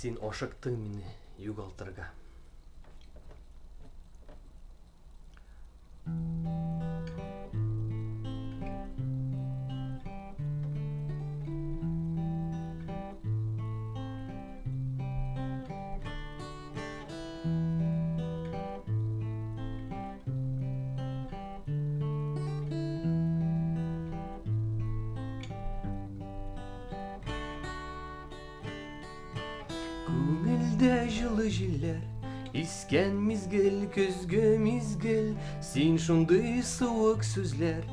Сен ошақтың мені югалтырға. Көңілде жылы жиллер, искен мизгіл, көзгө мизгіл, сен шундай суық сөзлер,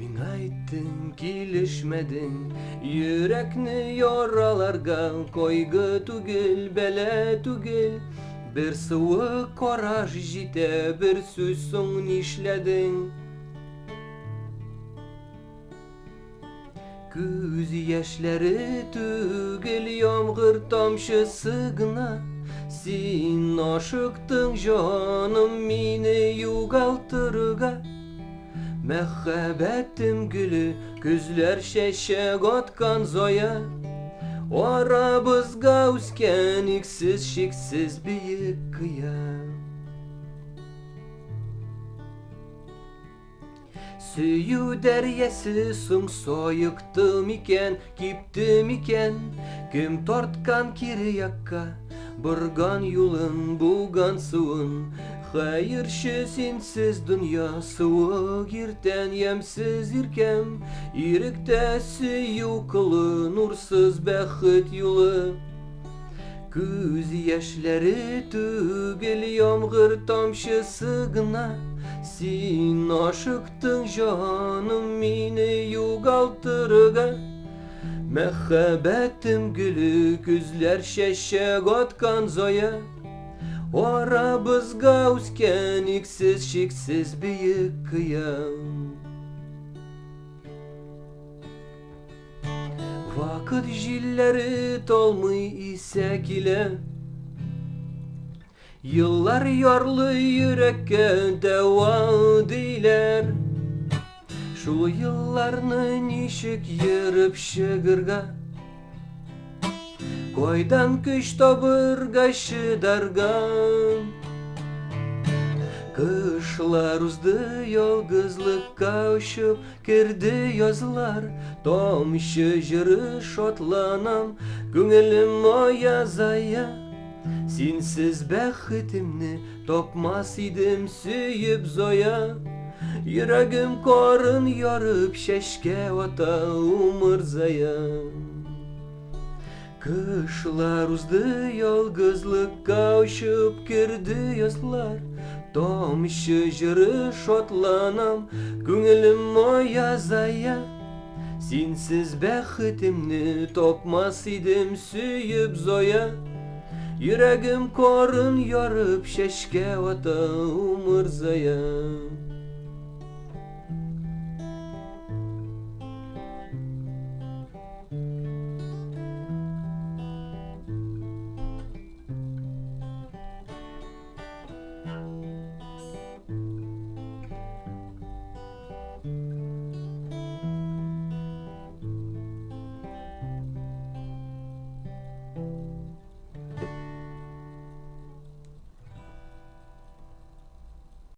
мен айттың келішмедің, жүрекні yorаларға койгы түгел, бәле түгел, бір суық кораж жите, бір сөз соң нишледің. Көз яшьләре түгел, ямгыр тамчысы гына, син ашыктың жаным мине югалтырга. Мәхәббәтем гүле, күзләр чәчәк аткан зая, арабызга үскән иксез шиксез биек кыя. Сөю дәрьясы соң сойықты микен, кипті микен, кім тарткан кире якка, бұрган юлын, буган суын, хайыршы сенсіз дүния, суық ертен ямсыз иркем, иректе сөю кылы, нурсыз бәхет юлы. Күз яшьләре түгел, ямгыр тамчысы гына, син ашыктың жаным мине югалтырга. Мәхәббәтем гүле, күзләр чәчәк аткан зая, арабызга үскән иксез шиксез биек кыя. Вакыт җилләре талмый исә килә, йыллар ярлы йөрәккә дәва диләр. Шул йылларны ничек йөреп чыгырга, кайдан көч табырга чыдарга. Кышлар узды, ялгызлыкка очып керде язлар, тамчы җыры шатланам, күңелем аязая. Синсез бәхетемне тапмас идем сөйеп зая, йөрәгем карын ярып чәчкә ата умыр зая. Кышлар узды, ялгызлыкка очып керде язлар, тамчы җыры шатланам, күңелем аязая. Синсез бәхетемне тапмас идем сөйеп зая, йөрәгем карын ярып чәчкә ата умыр зая.